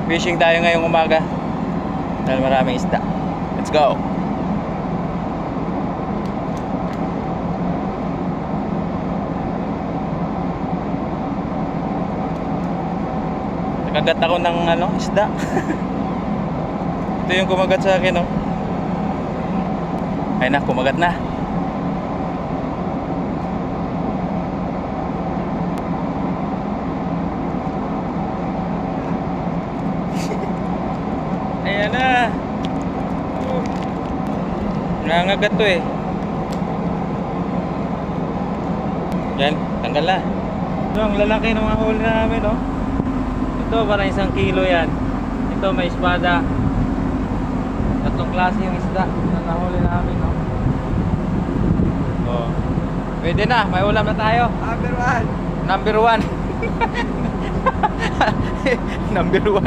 Fishing tayo ngayong umaga dahil maraming isda. Let's go. Nakagat ako ng isda. Ito yung kumagat sa akin, oh. Ay na, kumagat na. Ayan na. Nangangagat to eh. Yan, tanggal na. Ito ang lalaki ng mga huli namin, oh. Ito parang 1 kilo yan. Ito may espada. Tatlong klase yung isda na nahuli namin, no? Oh. Pwede na, may ulam na tayo. Number 1. Number 1. Number 1.